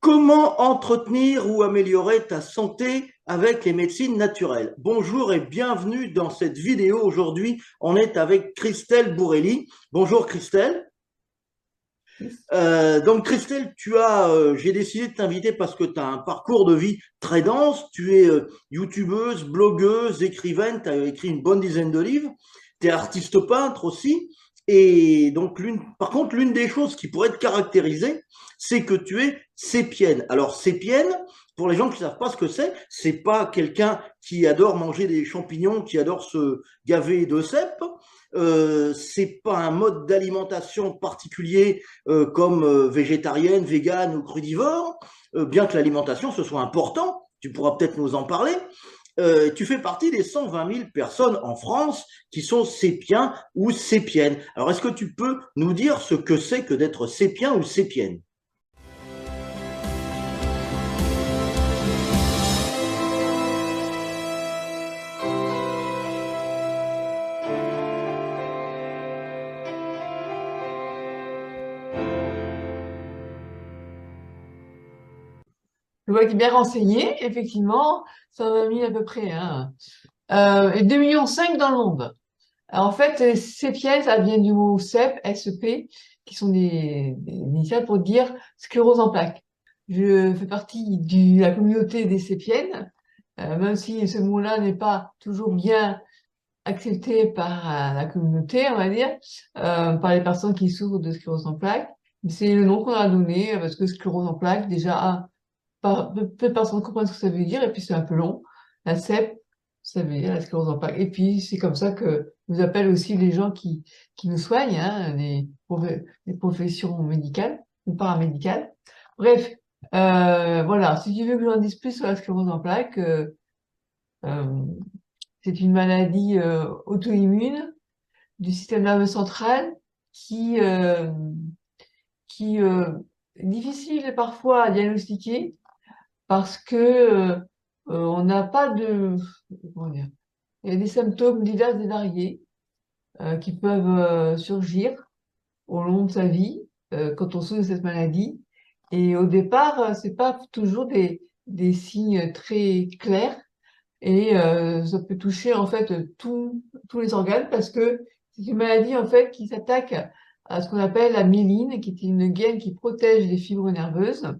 Comment entretenir ou améliorer ta santé avec les médecines naturelles? Bonjour et bienvenue dans cette vidéo. Aujourd'hui, on est avec Christelle Bourrelli. Bonjour Christelle. Donc Christelle, j'ai décidé de t'inviter parce que tu as un parcours de vie très dense. Tu es youtubeuse, blogueuse, écrivaine. Tu as écrit une bonne dizaine de livres. Tu es artiste peintre aussi. Et donc, par contre, l'une des choses qui pourrait te caractériser, c'est que tu es sépienne. Alors, sépienne, pour les gens qui ne savent pas ce que c'est pas quelqu'un qui adore manger des champignons, qui adore se gaver de cèpes. C'est pas un mode d'alimentation particulier comme végétarienne, végane ou crudivore, bien que l'alimentation ce soit important, tu pourras peut-être nous en parler. Tu fais partie des 120 000 personnes en France qui sont sépiens ou sépiennes. Alors, est-ce que tu peux nous dire ce que c'est que d'être sépien ou sépienne? Je vois qu'il est bien renseigné, effectivement, ça en a mis à peu près, hein. Et 2,5 millions dans le monde. Alors, en fait, ces pièces, ça vient du mot CEP, SEP, qui sont des initiales pour dire sclérose en plaques. Je fais partie de la communauté des sépiennes, même si ce mot-là n'est pas toujours bien accepté par la communauté, on va dire, par les personnes qui souffrent de sclérose en plaques. C'est le nom qu'on a donné, parce que sclérose en plaques, déjà, peu de personnes comprennent ce que ça veut dire, et puis c'est un peu long. La CEP, ça veut dire la sclérose en plaques. Et puis c'est comme ça que nous appellent aussi les gens qui nous soignent, hein, les professions médicales ou paramédicales. Bref, voilà, si tu veux que j'en dise plus sur la sclérose en plaques, euh, c'est une maladie auto-immune du système nerveux central qui, euh, qui est difficile parfois à diagnostiquer parce que on n'a pas de, comment dire, il y a des symptômes divers et variés qui peuvent surgir au long de sa vie quand on souffre de cette maladie. Et au départ, c'est pas toujours des signes très clairs et ça peut toucher en fait tous les organes parce que c'est une maladie en fait qui s'attaque à ce qu'on appelle la myéline, qui est une gaine qui protège les fibres nerveuses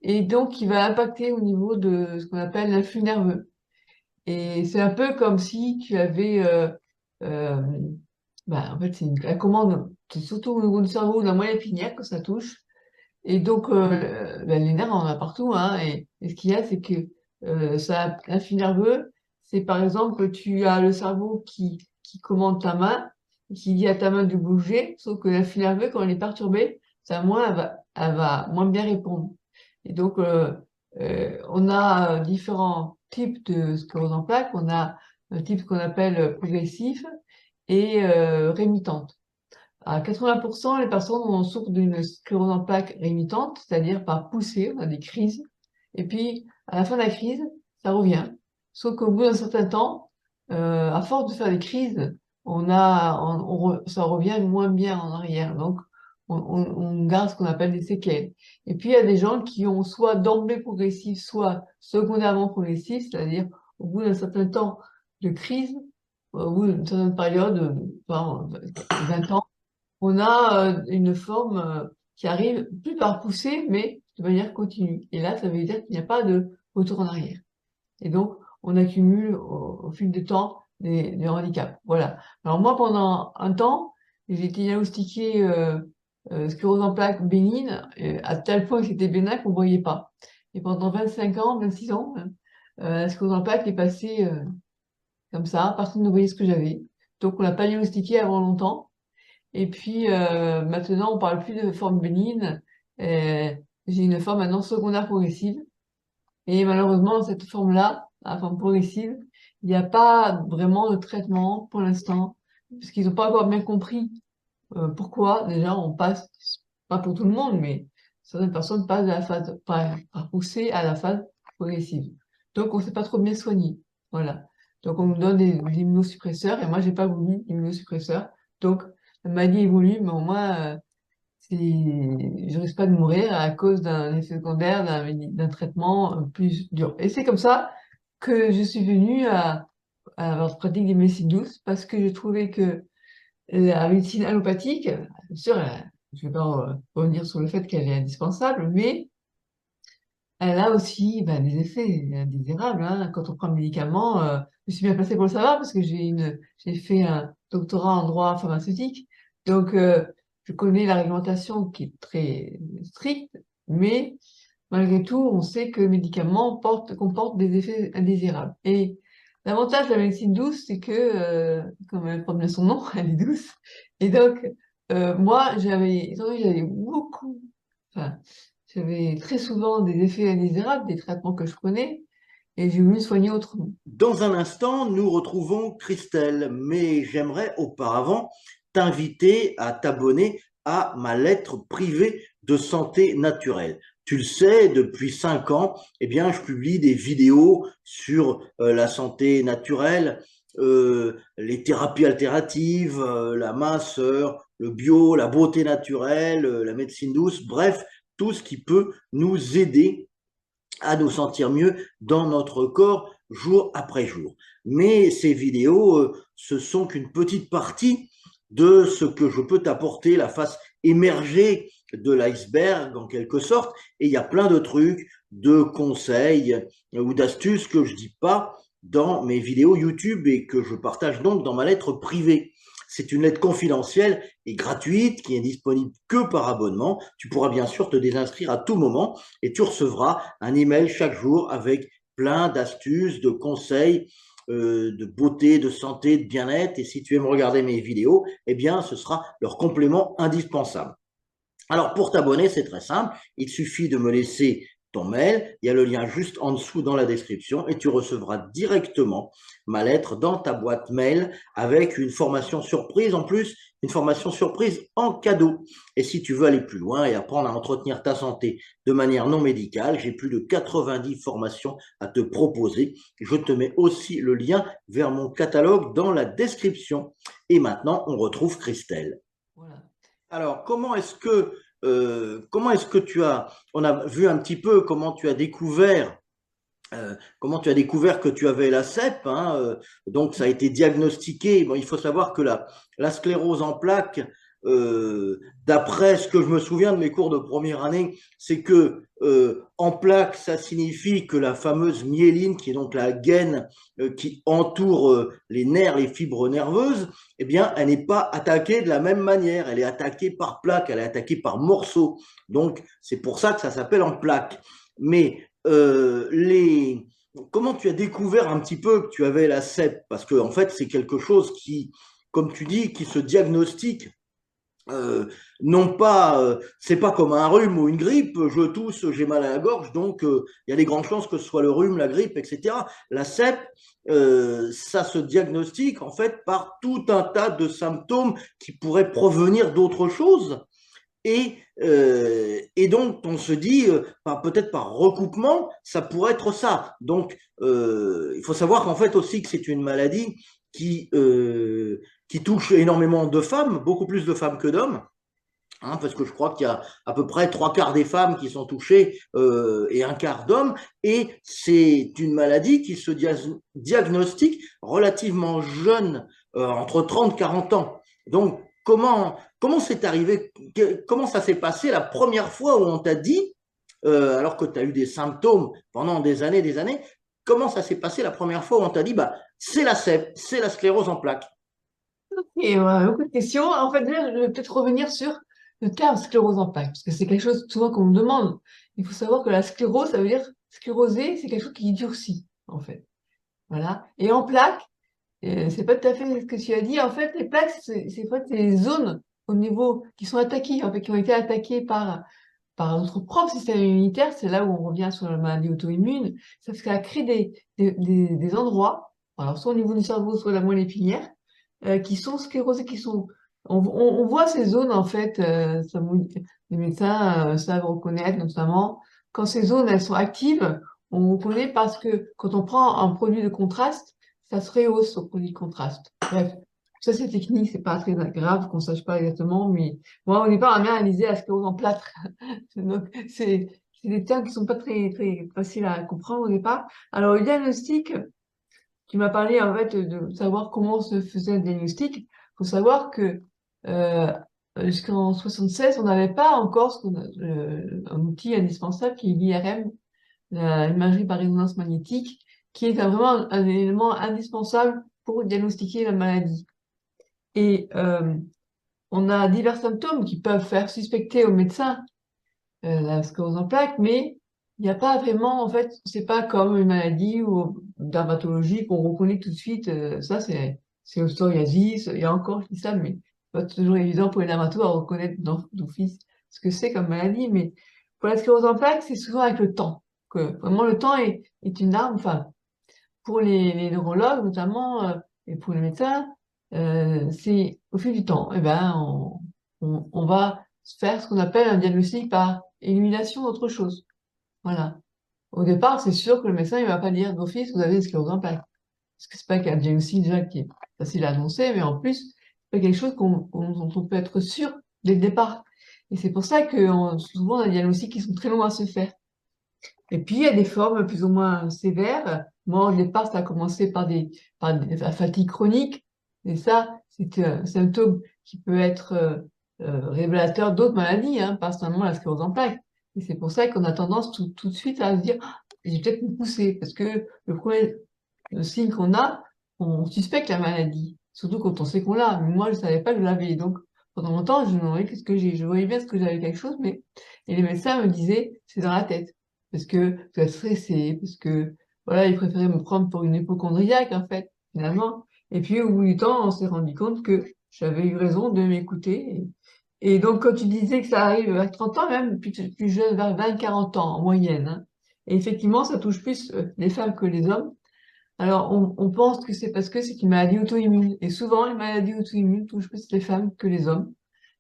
et donc qui va impacter au niveau de ce qu'on appelle l'influx nerveux. Et c'est un peu comme si tu avais, euh, en fait, la commande, c'est surtout au niveau du cerveau, de la moelle épinière que ça touche. Et donc, les nerfs, on en a partout, hein. Et ce qu'il y a, c'est que ça, l'influx nerveux, c'est par exemple que tu as le cerveau qui commande ta main, qui dit à ta main de bouger, sauf que l'influx nerveux, quand il est perturbé, sa main, elle va moins bien répondre. Et donc, on a différents types de sclérose en plaques. On a un type qu'on appelle progressif et rémitante. À 80%, les personnes souffrent d'une sclérose en plaques rémitante, c'est-à-dire par poussée, on a des crises. Et puis, à la fin de la crise, ça revient. Sauf qu'au bout d'un certain temps, à force de faire des crises, ça revient moins bien en arrière. Donc, on garde ce qu'on appelle des séquelles. Et puis, il y a des gens qui ont soit d'emblée progressif, soit secondairement progressif, c'est-à-dire au bout d'un certain temps de crise, au bout d'une certaine période, par 20 ans, on a une forme qui arrive plus par poussée, mais de manière continue. Et là, ça veut dire qu'il n'y a pas de retour en arrière. Et donc, on accumule au fil du temps des handicaps. Voilà. Alors moi, pendant un temps, j'ai été diagnostiquée sclérose en plaques bénigne, à tel point que c'était bénin qu'on ne voyait pas. Et pendant 25 ans, 26 ans, la sclérose en plaques est passée comme ça, personne ne voyait ce que j'avais. Donc, on l'a pas diagnostiquée avant longtemps. Et puis maintenant, on parle plus de forme bénigne. Euh, j'ai une forme maintenant secondaire progressive. Et malheureusement, dans cette forme-là, la forme progressive, il n'y a pas vraiment de traitement pour l'instant, puisqu'ils n'ont pas encore bien compris pourquoi. Déjà, on passe, pas pour tout le monde, mais certaines personnes passent de la phase par poussée à la phase progressive. Donc, on ne sait pas trop bien soigner. Voilà. Donc, on nous donne des immunosuppresseurs, et moi, j'ai pas voulu d'immunosuppresseurs. Donc, la maladie évolue, mais au moins, je risque pas de mourir à cause d'un effet secondaire d'un traitement plus dur. Et c'est comme ça que je suis venue à avoir pratique des médecines douces parce que je trouvais que la médecine allopathique, bien sûr, je vais pas revenir sur le fait qu'elle est indispensable, mais elle a aussi des effets indésirables, hein. Quand on prend le médicament, je suis bien placée pour le savoir parce que j'ai fait un doctorat en droit pharmaceutique. Donc, je connais la réglementation qui est très stricte, mais malgré tout, on sait que le médicament comporte des effets indésirables. Et l'avantage de la médecine douce, c'est que, comme elle porte bien son nom, elle est douce. Et donc, moi, étant donné que j'avais enfin, j'avais très souvent des effets indésirables des traitements que je prenais, et j'ai voulu soigner autrement. Dans un instant, nous retrouvons Christelle, mais j'aimerais auparavant t'inviter à t'abonner à ma lettre privée de santé naturelle. Tu le sais, depuis 5 ans, eh bien, je publie des vidéos sur la santé naturelle, les thérapies alternatives, la minceur, le bio, la beauté naturelle, la médecine douce, bref, tout ce qui peut nous aider à nous sentir mieux dans notre corps jour après jour. Mais ces vidéos, ce sont qu'une petite partie de ce que je peux t'apporter, la face émergée de l'iceberg en quelque sorte. Et il y a plein de trucs, de conseils ou d'astuces que je dis pas dans mes vidéos YouTube et que je partage donc dans ma lettre privée. C'est une lettre confidentielle et gratuite qui est disponible que par abonnement. Tu pourras bien sûr te désinscrire à tout moment et tu recevras un email chaque jour avec plein d'astuces, de conseils, de beauté, de santé, de bien-être. Et si tu aimes regarder mes vidéos, eh bien, ce sera leur complément indispensable. Alors, pour t'abonner, c'est très simple. Il suffit de me laisser ton mail. Il y a le lien juste en dessous dans la description et tu recevras directement ma lettre dans ta boîte mail avec une formation surprise en plus, une formation surprise en cadeau. Et si tu veux aller plus loin et apprendre à entretenir ta santé de manière non médicale, j'ai plus de 90 formations à te proposer. Je te mets aussi le lien vers mon catalogue dans la description. Et maintenant, on retrouve Christelle. Voilà. Alors, comment est-ce que on a vu un petit peu comment tu as découvert que tu avais la CEP, hein, donc ça a été diagnostiqué. Bon, il faut savoir que la sclérose en plaques, d'après ce que je me souviens de mes cours de première année, c'est que en plaques, ça signifie que la fameuse myéline, qui est donc la gaine qui entoure les nerfs, les fibres nerveuses, eh bien, elle n'est pas attaquée de la même manière. Elle est attaquée par plaques, elle est attaquée par morceaux. Donc, c'est pour ça que ça s'appelle en plaques. Mais comment tu as découvert un petit peu que tu avais la CEP? Parce que en fait, c'est quelque chose qui, comme tu dis, qui se diagnostique. Non pas, c'est pas comme un rhume ou une grippe. Je tousse, j'ai mal à la gorge, donc il y a des grandes chances que ce soit le rhume, la grippe, etc. La CEP, ça se diagnostique en fait par tout un tas de symptômes qui pourraient provenir d'autre chose. Et donc, on se dit, peut-être par recoupement, ça pourrait être ça. Donc, il faut savoir qu'en fait aussi que c'est une maladie qui touche énormément de femmes, beaucoup plus de femmes que d'hommes. Hein, parce que je crois qu'il y a à peu près 3 quarts des femmes qui sont touchées et 1 quart d'hommes. Et c'est une maladie qui se diagnostique relativement jeune, entre 30 et 40 ans. Donc, comment c'est arrivé, comment ça s'est passé la première fois où on t'a dit, alors que tu as eu des symptômes pendant des années, comment ça s'est passé la première fois où on t'a dit, bah, c'est la CEP, c'est la sclérose en plaques? Et beaucoup de questions. En fait, déjà, je vais peut-être revenir sur le terme sclérose en plaques, parce que c'est quelque chose souvent qu'on me demande. Il faut savoir que la sclérose, ça veut dire scléroser, c'est quelque chose qui durcit, en fait. Voilà. Et en plaques, c'est pas tout à fait ce que tu as dit. En fait, les plaques, c'est en fait, des zones au niveau qui sont attaquées, en fait, qui ont été attaquées par notre propre système immunitaire. C'est là où on revient sur la maladie auto-immune. Ça crée des endroits, alors soit au niveau du cerveau, soit de la moelle épinière, qui sont sclérosés, on voit ces zones, en fait, les médecins savent reconnaître, notamment, quand ces zones, elles sont actives, on reconnaît parce que quand on prend un produit de contraste, ça se rehausse au produit de contraste. Bref. Ça, c'est technique, c'est pas très grave qu'on sache pas exactement, mais moi, au départ, ma mère, elle disait la sclérose en plâtre. Donc, c'est des termes qui sont pas très faciles à comprendre au départ. Alors, le diagnostic, tu m'as parlé, en fait, de savoir comment se faisait le diagnostic. Faut savoir que, euh, jusqu'en 76, on n'avait pas encore un outil indispensable qui est l'IRM, l'imagerie par résonance magnétique, qui est vraiment un élément indispensable pour diagnostiquer la maladie. Et on a divers symptômes qui peuvent faire suspecter au médecin la sclérose en plaques, mais il n'y a pas vraiment, en fait, c'est pas comme une maladie ou une dermatologie qu'on reconnaît tout de suite. Ça, c'est le psoriasis. Il y a encore, je dis ça, mais c'est pas toujours évident pour les dermatos à reconnaître d'office ce que c'est comme maladie. Mais pour la sclérose en plaques, c'est souvent avec le temps. Que vraiment, le temps est une arme. Enfin, pour les neurologues notamment et pour les médecins, c'est au fil du temps, eh ben, on va faire ce qu'on appelle un diagnostic par élimination d'autre chose. Voilà. Au départ, c'est sûr que le médecin il va pas dire d'office, vous avez une sclérose en plaques. Parce que c'est pas qu'un diagnostic déjà qui est facile à annoncer, mais en plus, c'est pas quelque chose dont on peut être sûr dès le départ. Et c'est pour ça que souvent, on a des diagnostics qui sont très longs à se faire. Et puis, il y a des formes plus ou moins sévères. Moi, au départ, ça a commencé par la fatigue chronique. Et ça, c'est un symptôme qui peut être révélateur d'autres maladies, hein, pas seulement la sclérose en plaques. Et c'est pour ça qu'on a tendance tout de suite à se dire, ah, j'ai peut-être me pousser, parce que le premier signe qu'on a, on suspecte la maladie. Surtout quand on sait qu'on l'a. Mais moi, je savais pas que je l'avais. Donc, pendant longtemps, je me demandais qu'est-ce que j'ai. Je voyais bien ce que j'avais quelque chose, mais, et les médecins me disaient, c'est dans la tête parce que tu es stressé, parce que voilà, il préférait me prendre pour une hypochondriaque en fait, finalement. Et puis au bout du temps, on s'est rendu compte que j'avais eu raison de m'écouter. Et donc quand tu disais que ça arrive à 30 ans, même plus jeune, vers 20-40 ans en moyenne, hein. Et effectivement, ça touche plus les femmes que les hommes. Alors on pense que c'est parce que c'est une maladie auto-immune. Et souvent, les maladies auto-immunes touchent plus les femmes que les hommes.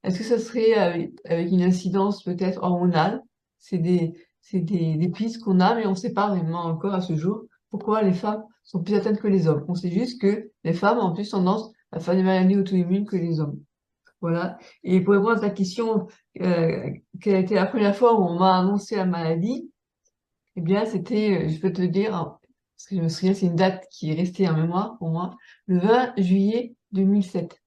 Est-ce que ça serait avec une incidence peut-être hormonale? C'est des pistes qu'on a, mais on ne sait pas vraiment encore à ce jour pourquoi les femmes sont plus atteintes que les hommes. On sait juste que les femmes ont plus tendance à faire des maladies auto-immunes que les hommes. Voilà. Et pour répondre à ta question, quelle a été la première fois où on m'a annoncé la maladie? Eh bien, c'était, je peux te dire, hein, parce que je me souviens, c'est une date qui est restée en mémoire pour moi, le 20 juillet 2007.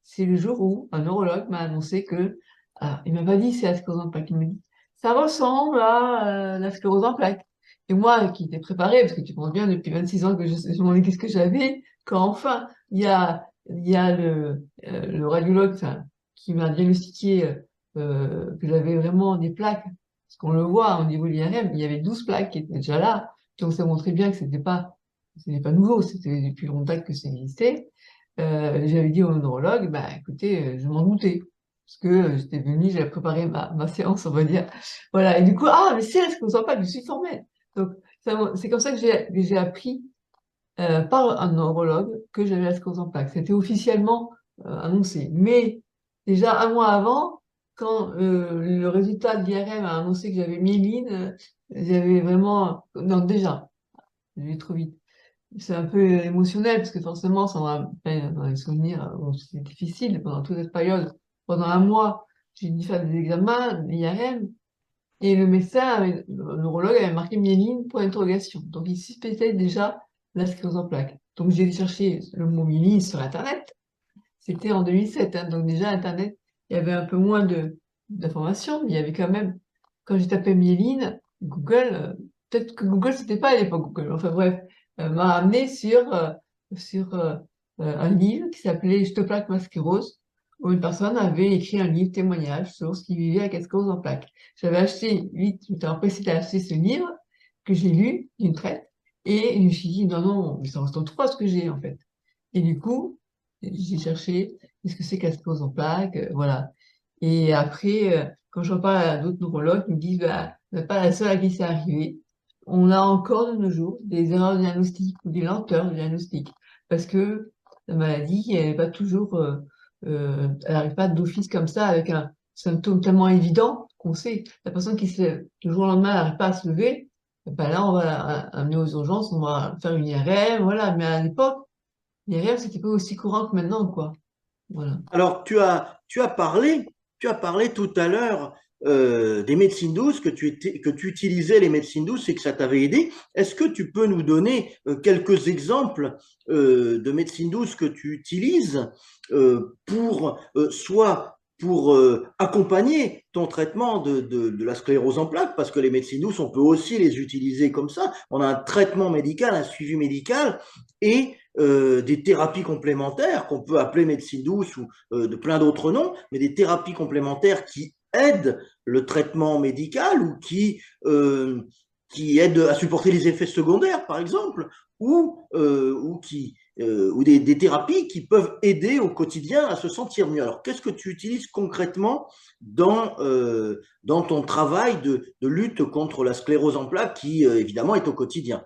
C'est le jour où un neurologue m'a annoncé que, ah, il m'a pas dit c'est la sclérose en plaques, il m'a dit, ça ressemble à la sclérose en plaques. Et moi, qui étais préparée, parce que tu penses bien depuis 26 ans que je me demandais qu'est-ce que j'avais, quand enfin, il y a le radiologue, enfin, qui m'a diagnostiqué que j'avais vraiment des plaques parce qu'on le voit au niveau de l'IRM, il y avait 12 plaques qui étaient déjà là. Donc ça montrait bien que c'était pas nouveau, c'était depuis longtemps que ça existait. J'avais dit au neurologue, bah écoutez, je m'en doutais. Parce que j'étais venue, j'avais préparé ma séance, on va dire. Voilà. Et du coup, ah, mais c'est là, je ne sens pas, je suis formelle. Donc, c'est comme ça que j'ai appris par un neurologue que j'avais la sclérose en plaques. C'était officiellement annoncé. Mais déjà un mois avant, quand le résultat de l'IRM a annoncé que j'avais myéline, j'avais vraiment... Non, déjà, je vais trop vite. C'est un peu émotionnel parce que forcément, ça m'a rappelle dans les souvenirs, c'était difficile pendant toute cette période. Pendant un mois, j'ai dû faire des examens, l'IRM, et le médecin, le neurologue avait marqué myéline pour interrogation. Donc, il suspectait déjà la sclérose en plaques. Donc, j'ai cherché le mot myéline sur Internet. C'était en 2007, hein, donc déjà Internet, il y avait un peu moins d'informations, mais il y avait quand même, quand j'ai tapé myéline, Google, peut-être que Google, c'était pas à l'époque Google, enfin bref, m'a amené sur un livre qui s'appelait Je te plaque ma sclérose, où une personne avait écrit un livre témoignage sur ce qu'il vivait avec la sclérose en plaques. J'avais acheté, vite, j'étais empressée d'acheter ce livre, que j'ai lu d'une traite, et je me suis dit, non, non, mais ça ressemble trop à ce que j'ai, en fait. Et du coup, j'ai cherché qu'est-ce que c'est qu'la sclérose en plaques, voilà. Et après, quand j'en parle à d'autres neurologues, ils me disent, bah, vous n'êtes pas la seule à qui c'est arrivé. On a encore de nos jours des erreurs de diagnostic ou des lenteurs de diagnostic. Parce que la maladie, elle n'est pas toujours, elle n'arrive pas d'office comme ça avec un symptôme tellement évident qu'on sait. La personne qui se lève le jour au lendemain n'arrive pas à se lever, ben là, on va amener aux urgences, on va faire une IRM, voilà. Mais à l'époque, l'IRM, c'était pas aussi courant que maintenant, quoi. Voilà. Alors, tu as parlé tout à l'heure des médecines douces, que tu utilisais les médecines douces et que ça t'avait aidé. Est-ce que tu peux nous donner quelques exemples de médecines douces que tu utilises pour soit pour accompagner ton traitement de la sclérose en plaques, parce que les médecines douces, on peut aussi les utiliser comme ça. On a un traitement médical, un suivi médical et des thérapies complémentaires qu'on peut appeler médecine douce ou de plein d'autres noms, mais des thérapies complémentaires qui aident le traitement médical qui aident à supporter les effets secondaires, par exemple, ou des thérapies qui peuvent aider au quotidien à se sentir mieux. Alors, qu'est-ce que tu utilises concrètement dans ton travail de lutte contre la sclérose en plaques qui, évidemment, est au quotidien?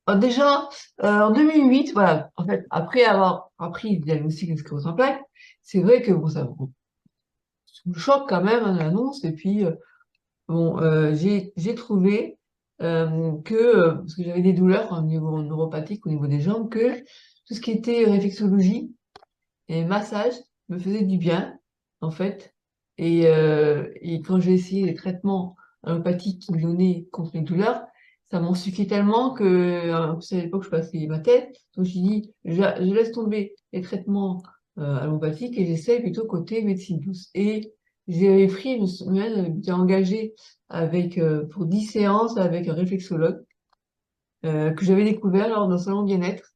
Alors déjà, en 2008, voilà, en fait, après avoir appris le diagnostic de sclérose en plaques, c'est vrai que bon, ça me choque quand même, hein, l'annonce. Et puis, bon, j'ai trouvé parce que j'avais des douleurs au niveau neuropathique, au niveau des jambes, que tout ce qui était réflexologie et massage me faisait du bien, en fait. Et quand j'ai essayé les traitements allopathiques qui me donnaient contre les douleurs, ça m'en suffit tellement que, en plus, à l'époque, je passais ma tête. Donc, j'ai dit, je laisse tomber les traitements allopathiques et j'essaie plutôt côté médecine douce. Et j'ai pris une semaine, j'ai engagé pour 10 séances avec un réflexologue que j'avais découvert lors d'un salon bien-être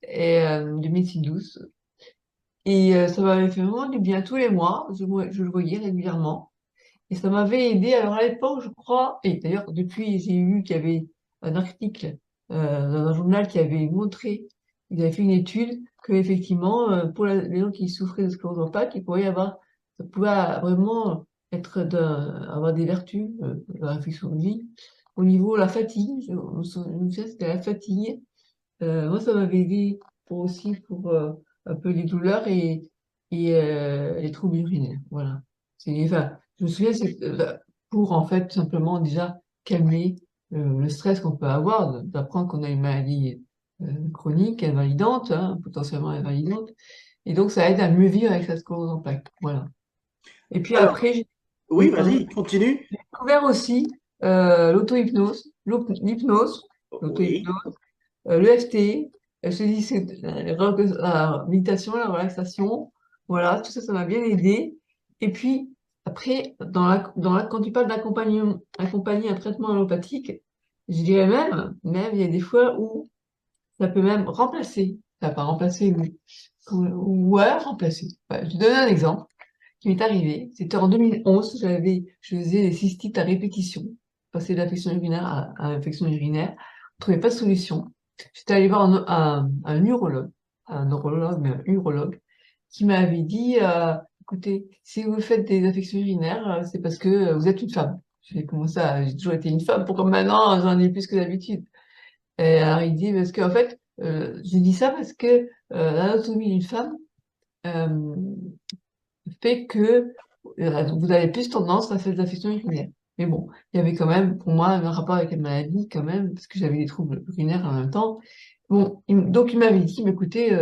et de médecine douce. Et ça m'avait fait vraiment du bien tous les mois. Je le voyais régulièrement. Et ça m'avait aidé. Alors à l'époque, je crois, et d'ailleurs depuis, j'ai vu qu'il y avait un article dans un journal qui avait montré, ils avaient fait une étude que effectivement, pour les gens qui souffraient de sclérose en plaques, ça pouvait vraiment avoir des vertus, la réflexologie, au niveau de la fatigue. Je me souviens, c'était la fatigue. Moi, ça m'avait aidé pour un peu les douleurs et les troubles urinaires. Voilà. Enfin, je me souviens, c'est pour en fait simplement déjà calmer le stress qu'on peut avoir, d'apprendre qu'on a une maladie chronique, invalidante, hein, potentiellement invalidante. Et donc, ça aide à mieux vivre avec sa sclérose en plaques. Voilà. Et puis Alors, après, oui, oui, pardon, vas-y, continue. j'ai découvert aussi l'auto-hypnose, l'hypnose, Oui. l'auto-hypnose. L'EFT, je te dis, c'est la méditation, la relaxation, voilà, tout ça, ça m'a bien aidé. Et puis, après, quand tu parles d'accompagner un traitement allopathique, je dirais même, il y a des fois où ça peut même remplacer, ça va pas remplacer, mais, ouais, remplacer. Ouais, je te donne un exemple qui m'est arrivé. C'était en 2011, je faisais des cystites à répétition, passer de l'infection urinaire à l'infection urinaire. On trouvait pas de solution. J'étais allée voir un urologue, un neurologue, mais un urologue, qui m'avait dit, écoutez, si vous faites des infections urinaires, c'est parce que vous êtes une femme. J'ai dit, comment ça? J'ai toujours été une femme, pourquoi maintenant j'en ai plus que d'habitude? Et alors il dit, parce qu'en fait, j'ai dit ça parce que l'anatomie d'une femme, euh, fait que vous avez plus tendance à faire des affections urinaires. Mais bon, il y avait quand même, pour moi, un rapport avec la maladie, quand même, parce que j'avais des troubles urinaires en même temps. Bon, donc il m'avait dit, mais écoutez,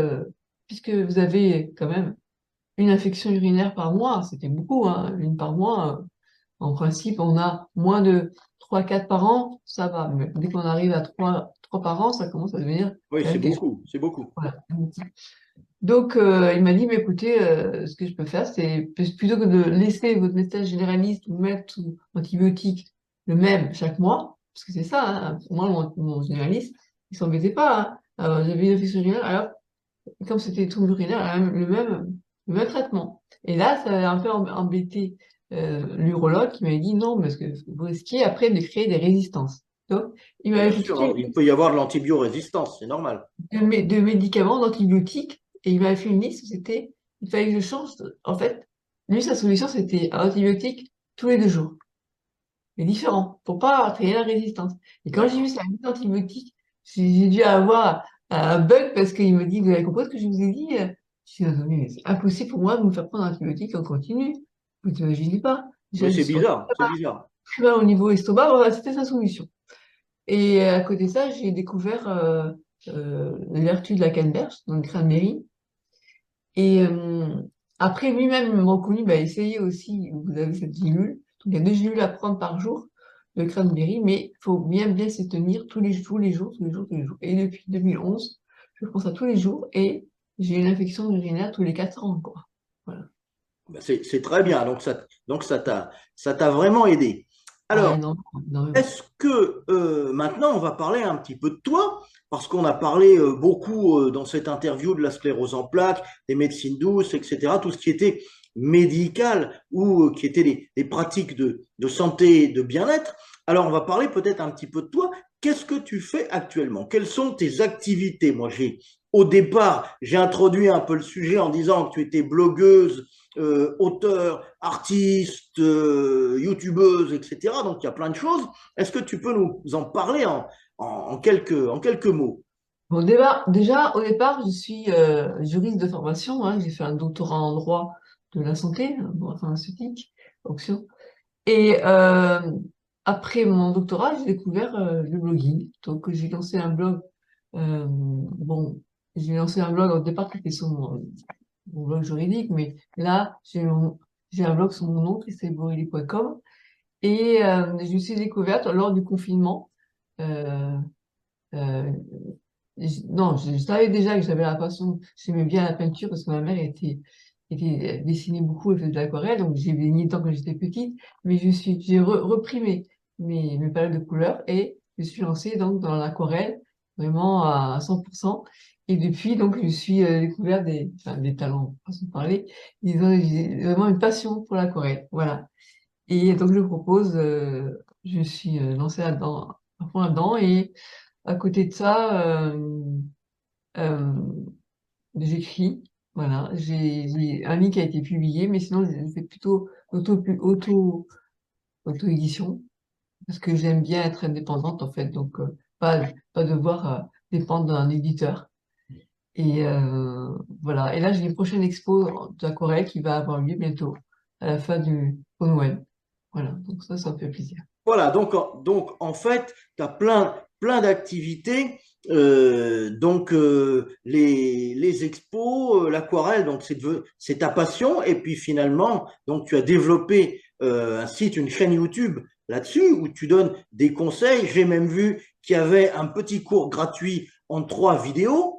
puisque vous avez quand même une infection urinaire par mois, c'était beaucoup, hein, une par mois, en principe, on a moins de 3 4 par an, ça va. Mais dès qu'on arrive à 3 par an, ça commence à devenir Oui, quand c'est même quelque chose. beaucoup, c'est beaucoup. Voilà. Donc, il m'a dit, mais écoutez, ce que je peux faire, c'est plutôt que de laisser votre médecin généraliste vous mettre sous antibiotiques le même chaque mois, parce que c'est ça, hein, moi, mon généraliste, il s'embêtait pas, hein. Alors, j'avais une infection urinaire, alors, comme c'était des troubles urinaires, le même traitement. Et là, ça a un peu embêté l'urologue qui m'avait dit non, parce que vous risquez après de créer des résistances. Donc, il m'avait Bien fait toute une sûr, il peut y avoir de l'antibiorésistance, c'est normal. de médicaments, d'antibiotiques, et il m'avait fait une liste où il fallait que je change. En fait, lui, sa solution, c'était un antibiotique tous les 2 jours, mais différent, pour pas créer la résistance. Et quand j'ai vu D'accord. sa liste d'antibiotiques, j'ai dû avoir un bug parce qu'il me dit, vous avez compris ce que je vous ai dit? Je suis dit, non, mais c'est impossible pour moi de me faire prendre un antibiotique en continu. Vous n'imaginez pas. Oui, Déjà, je c'est suis bizarre, c'est bizarre. très mal au niveau estomac, voilà, c'était sa solution. Et à côté de ça, j'ai découvert les vertus de la canneberge, donc cranberry. Et après, lui-même m'a reconnu, bah, essayez aussi, vous avez cette gélule. Donc, il y a 2 gélules à prendre par jour, le cranberry, mais il faut bien s'y tenir tous les jours, tous les jours, tous les jours. Et depuis 2011, je prends ça tous les jours et j'ai une infection urinaire tous les 4 ans, quoi. Voilà. Ben, c'est très bien. Donc ça t'a vraiment aidé. Ah, Alors, énormément. est-ce que maintenant on va parler un petit peu de toi, parce qu'on a parlé beaucoup dans cette interview de la sclérose en plaques, des médecines douces, etc., tout ce qui était médical ou qui étaient les pratiques de santé et de bien-être. Alors on va parler peut-être un petit peu de toi. Qu'est-ce que tu fais actuellement? Quelles sont tes activités? Moi, au départ, j'ai introduit un peu le sujet en disant que tu étais blogueuse, auteur, artiste, youtubeuse, etc. Donc il y a plein de choses. Est-ce que tu peux nous en parler en quelques mots? Bon, déjà, au départ, je suis juriste de formation, hein. J'ai fait un doctorat en droit de la santé, en droit pharmaceutique, option. Et après mon doctorat, j'ai découvert le blogging. Donc, j'ai lancé un blog. Bon, j'ai lancé un blog au départ qui était sur mon blog juridique, mais là, j'ai un blog sur mon nom, christelborelli.com. Et je me suis découverte lors du confinement. Euh, euh, non, je savais déjà que j'avais la passion, j'aimais bien la peinture parce que ma mère dessinait beaucoup, elle faisait de l'aquarelle, donc j'ai baigné tant que j'étais petite, mais j'ai repris mes palettes de couleurs et je suis lancée donc dans l'aquarelle vraiment à 100%. Et depuis, donc, je suis découvert enfin, des talents, façon de parler, disons, j'ai vraiment une passion pour l'aquarelle, voilà. Et donc, je suis lancée là-dedans, à fond là-dedans, et à côté de ça, euh, j'écris, voilà. J'ai un livre qui a été publié, mais sinon, je fais plutôt auto-édition, parce que j'aime bien être indépendante, en fait, donc pas devoir dépendre d'un éditeur. Et voilà. Et là, j'ai une prochaine expo d'aquarelle qui va avoir lieu bientôt, à la fin au Noël. Voilà, donc ça me fait plaisir. Voilà, donc en fait, tu as plein d'activités. Les expos, l'aquarelle, donc c'est ta passion. Et puis finalement, donc tu as développé un site, une chaîne YouTube là-dessus où tu donnes des conseils. J'ai même vu qu'il y avait un petit cours gratuit en 3 vidéos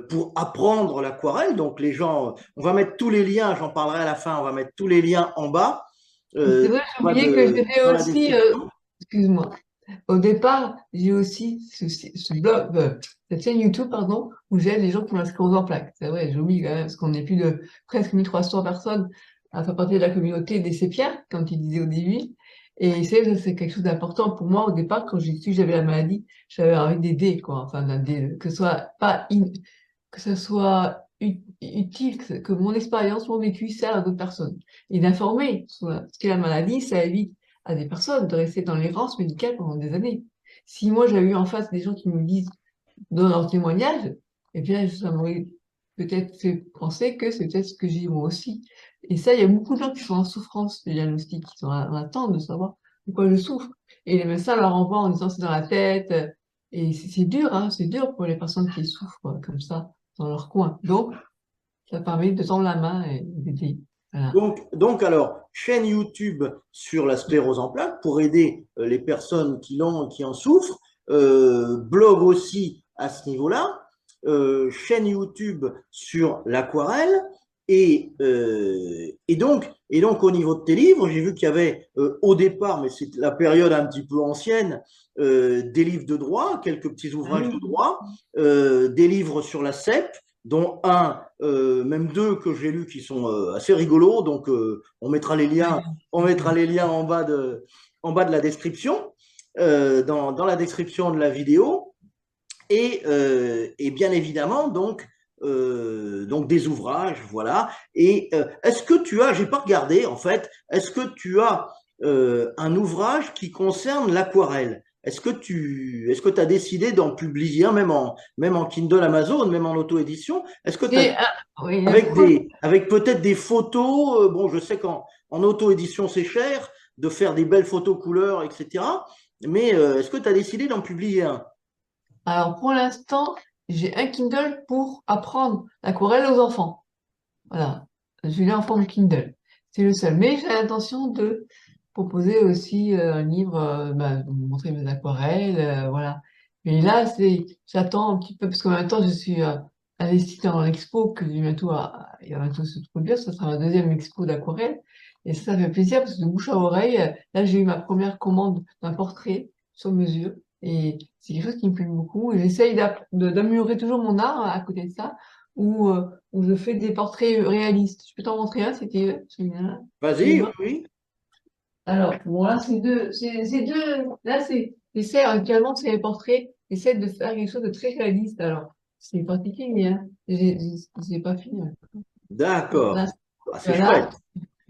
pour apprendre l'aquarelle. Donc les gens, on va mettre tous les liens, j'en parlerai à la fin, on va mettre tous les liens en bas C'est vrai, j'ai oublié que j'avais dans la aussi, description. excuse-moi, au départ, j'ai aussi ce blog, cette chaîne YouTube, pardon, où j'aide les gens qui ont la sclérose en plaques. C'est vrai, j'ai oublié quand même, parce qu'on est plus de presque 1300 personnes à faire partie de la communauté des sépiens, comme tu disais au début. Et c'est quelque chose d'important pour moi. Au départ, quand j'ai su que j'avais la maladie, j'avais envie d'aider, quoi. Enfin, que ce soit pas que ça soit utile, que mon expérience, mon vécu sert à d'autres personnes. Et d'informer sur ce qu'est la maladie, ça évite à des personnes de rester dans l'errance médicale pendant des années. Si moi j'avais eu en face des gens qui me disent, dans leur témoignage, eh bien, ça m'aurait peut-être fait penser que c'est peut-être ce que j'ai moi aussi. Et ça, il y a beaucoup de gens qui sont en souffrance de diagnostic, qui sont en attente de savoir de quoi je souffre. Et les médecins leur envoient en disant c'est dans la tête. Et c'est dur, hein, c'est dur pour les personnes qui souffrent comme ça dans leur coin. Donc, ça permet de tendre la main et d'aider. Voilà. Alors, chaîne YouTube sur la sclérose en plaques pour aider les personnes qui en souffrent, blog aussi à ce niveau-là, chaîne YouTube sur l'aquarelle, et donc au niveau de tes livres, j'ai vu qu'il y avait au départ, mais c'est la période un petit peu ancienne, des livres de droit, quelques petits Ah ouvrages de oui. droit, des livres sur la CEP, dont un, même deux que j'ai lus qui sont assez rigolos. Donc, on mettra les liens en bas de la description, dans la description de la vidéo. Et bien évidemment, donc des ouvrages, voilà. Et est-ce que tu as, j'ai pas regardé en fait, est-ce que tu as un ouvrage qui concerne l'aquarelle? Est-ce que tu as décidé d'en publier un, même en Kindle Amazon, même en auto-édition? Est-ce que tu as, Oui, le premier. avec peut-être des photos, bon, je sais qu'en auto-édition c'est cher de faire des belles photos couleurs, etc. Mais est-ce que tu as décidé d'en publier un? Alors, pour l'instant, j'ai un Kindle pour apprendre l'aquarelle aux enfants. Voilà. Je l'ai en forme Kindle. C'est le seul. Mais j'ai l'intention de proposer aussi un livre, de montrer mes aquarelles, voilà. Mais là, j'attends un petit peu, parce qu'en même temps, je suis investie dans l'expo que il va bientôt se produire. Ce sera ma deuxième expo d'aquarelle. Et ça fait plaisir parce que de bouche à oreille, là, j'ai eu ma première commande d'un portrait sur mesure. Et c'est quelque chose qui me plaît beaucoup. Et j'essaye d'améliorer toujours mon art à côté de ça, où, où je fais des portraits réalistes. Je peux t'en montrer un, c'était celui-là. Vas-y, oui, oui. Alors, bon, là, là, j'essaie actuellement, c'est les portraits, j'essaie de faire quelque chose de très réaliste. Alors, c'est particulier, hein. J'ai pas fini, hein. Là, D'accord. Ah, c'est voilà. chouette.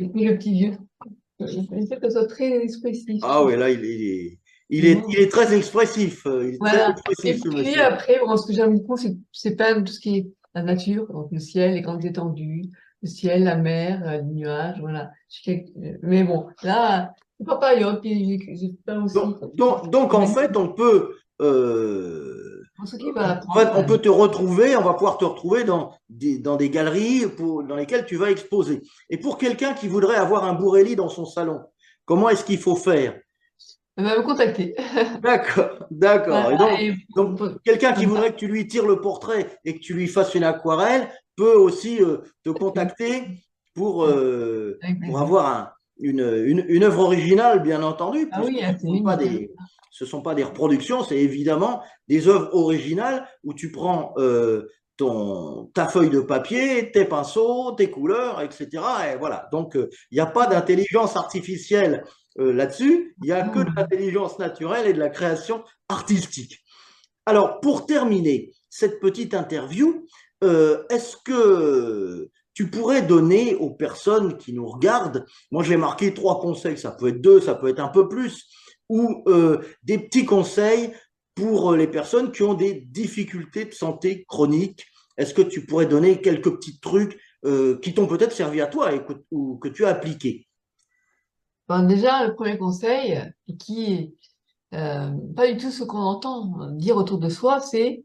Et puis le petit vieux. J'essaie que ce soit très expressif. Ah oui, là, il est très expressif. Il est très Voilà. expressif, Et ce puis monsieur. après, bon, ce que j'aime beaucoup, c'est peindre tout ce qui est la nature, donc le ciel, les grandes étendues, le ciel, la mer, les nuages, voilà. Mais bon, là, c'est pas pareil, hein. Puis j'ai peint aussi. Donc, en fait, on peut, On s'occupe à on apprendre. peut te retrouver, on va pouvoir te retrouver dans des galeries dans lesquelles tu vas exposer. Et pour quelqu'un qui voudrait avoir un Bourrelli dans son salon, comment est-ce qu'il faut faire? Elle va me contacter. D'accord, d'accord. Et Voilà, donc quelqu'un qui comme ça, voudrait que tu lui tires le portrait et que tu lui fasses une aquarelle peut aussi te contacter avec pour plaisir. avoir une œuvre originale, bien entendu, Ah puisque oui, hein, c'est unique, hein. ce sont pas des reproductions, c'est évidemment des œuvres originales où tu prends ta feuille de papier, tes pinceaux, tes couleurs, etc. Et voilà. Donc, il n'y a pas d'intelligence artificielle là-dessus, il n'y a que de Non. l'intelligence naturelle et de la création artistique. Alors, pour terminer cette petite interview, est-ce que tu pourrais donner aux personnes qui nous regardent, moi j'ai marqué 3 conseils, ça peut être 2, ça peut être un peu plus, ou des petits conseils pour les personnes qui ont des difficultés de santé chronique. Est-ce que tu pourrais donner quelques petits trucs qui t'ont peut-être servi à toi ou que tu as appliqués? Bon, déjà, le premier conseil, et qui est pas du tout ce qu'on entend dire autour de soi, c'est,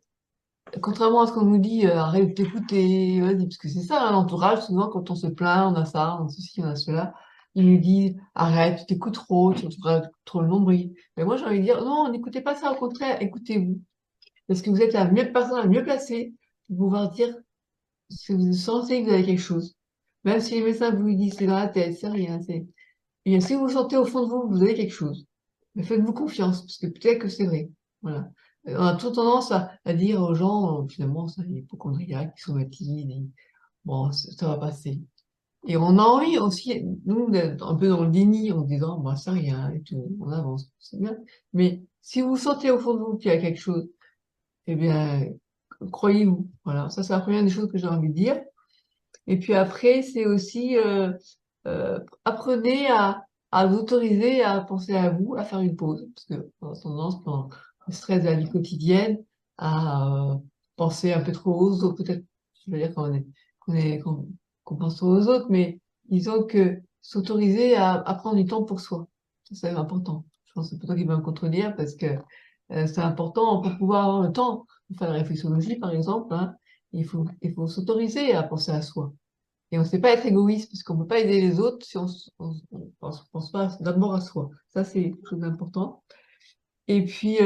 contrairement à ce qu'on nous dit, arrête de t'écouter, vas-y, parce que c'est ça, hein, l'entourage, souvent, quand on se plaint, on a ça, on a ceci, on a cela, ils nous disent, arrête, tu t'écoutes trop, tu regardes trop le nombril. Mais moi, j'ai envie de dire, non, n'écoutez pas ça, au contraire, écoutez-vous. Parce que vous êtes la mieux personne, la mieux placée pour pouvoir dire si vous sentez que vous avez quelque chose. Même si les médecins vous disent c'est dans la tête, c'est rien, c'est. Et si vous sentez au fond de vous que vous avez quelque chose, mais faites-vous confiance, parce que peut-être que c'est vrai. Voilà. On a toujours tendance à dire aux gens, finalement, ça, il est hypochondriaque, ils sont somatise, bon, ça va passer. Et on a envie aussi, nous, d'être un peu dans le déni, en se disant, bah, c'est rien, et tout, on avance, c'est bien. Mais si vous sentez au fond de vous qu'il y a quelque chose, eh bien, croyez-vous. Voilà, ça c'est la première des choses que j'ai envie de dire. Et puis après, c'est aussi apprenez à vous autoriser à penser à vous, à faire une pause, parce que on a tendance dans le stress de la vie quotidienne à penser un peu trop aux autres. Peut-être, je veux dire qu'on pense trop aux autres, mais disons que s'autoriser à prendre du temps pour soi, ça c'est important. Je pense que c'est pour toi qui va me contredire parce que c'est important pour pouvoir avoir le temps de faire la réflexologie, par exemple, hein. Il faut s'autoriser à penser à soi. Et on ne sait pas être égoïste, parce qu'on ne peut pas aider les autres si pense pas d'abord à soi. Ça, c'est quelque chose d'important. Et puis,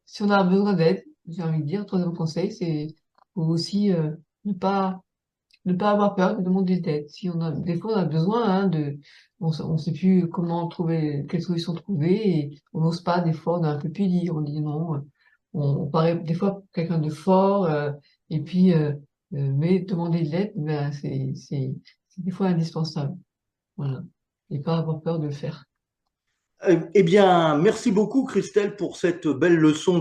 si on a besoin d'aide, j'ai envie de dire, troisième conseil, c'est faut aussi ne pas ne pas avoir peur de demander de l'aide. Si on a, des fois, on a besoin, hein, on sait plus comment trouver, quelle solution trouver, et on n'ose pas, des fois, on est un peu pudique, on dit non, on paraît des fois quelqu'un de fort, et puis, mais demander de l'aide, ben, c'est des fois indispensable. Voilà. Et pas avoir peur de le faire. Eh bien, merci beaucoup, Christelle, pour cette belle leçon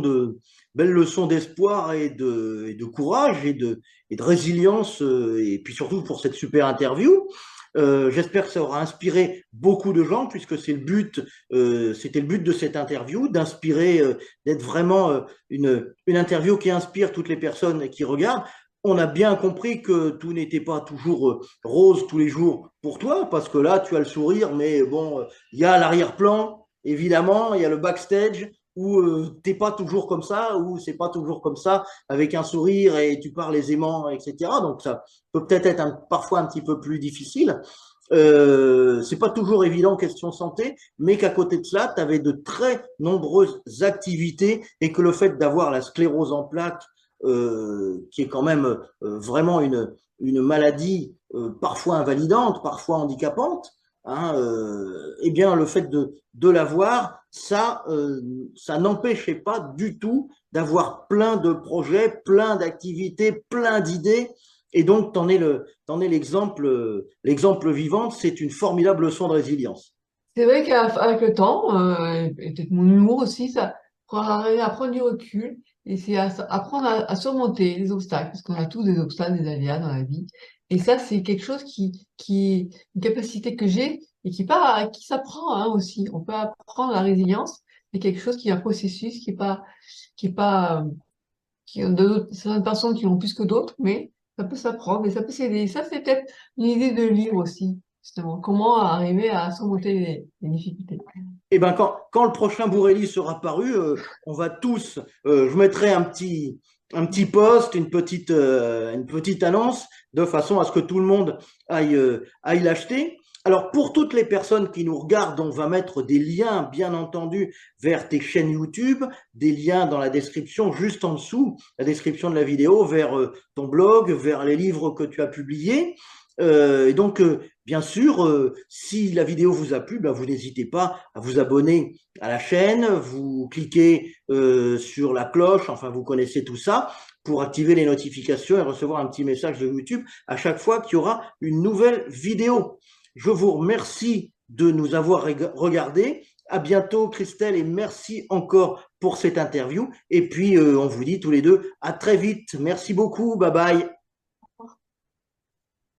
d'espoir et de courage et de résilience, et puis surtout pour cette super interview. J'espère que ça aura inspiré beaucoup de gens, puisque c'était le but de cette interview, d'inspirer, d'être vraiment une interview qui inspire toutes les personnes qui regardent. On a bien compris que tout n'était pas toujours rose tous les jours pour toi, parce que là, tu as le sourire, mais bon, il y a l'arrière-plan, évidemment, il y a le backstage, où t'es pas toujours comme ça, ou c'est pas toujours comme ça, avec un sourire et tu parles aisément, etc. Donc ça peut peut-être être parfois un petit peu plus difficile. C'est pas toujours évident question santé, mais qu'à côté de cela, tu avais de très nombreuses activités et que le fait d'avoir la sclérose en plaques, qui est quand même vraiment une maladie parfois invalidante, parfois handicapante, hein, eh bien le fait de l'avoir, ça n'empêchait pas du tout d'avoir plein de projets, plein d'activités, plein d'idées. Et donc, t'en es l'exemple vivant, c'est une formidable leçon de résilience. C'est vrai qu'avec le temps, et peut-être mon humour aussi, ça pour arriver à prendre du recul et c'est apprendre à surmonter les obstacles, parce qu'on a tous des obstacles, des aléas dans la vie. Et ça, c'est quelque chose qui, une capacité que j'ai et qui s'apprend hein, aussi. On peut apprendre la résilience, c'est quelque chose qui est un processus qui est pas, qui ont certaines personnes qui l'ont plus que d'autres, mais ça peut s'apprendre et ça peut s'aider. Ça, c'est peut-être une idée de livre aussi, justement. Comment arriver à surmonter les difficultés. Et ben quand le prochain Bourrelli sera paru, on va tous, je mettrai un petit post, une petite annonce, de façon à ce que tout le monde aille l'acheter. Alors pour toutes les personnes qui nous regardent, on va mettre des liens, bien entendu, vers tes chaînes YouTube, des liens dans la description, juste en dessous, la description de la vidéo, vers ton blog, vers les livres que tu as publiés. Et donc, bien sûr, si la vidéo vous a plu, ben, vous n'hésitez pas à vous abonner à la chaîne, vous cliquez sur la cloche, enfin vous connaissez tout ça, pour activer les notifications et recevoir un petit message de YouTube à chaque fois qu'il y aura une nouvelle vidéo. Je vous remercie de nous avoir regardés. À bientôt Christelle et merci encore pour cette interview. Et puis on vous dit tous les deux à très vite. Merci beaucoup. Bye bye.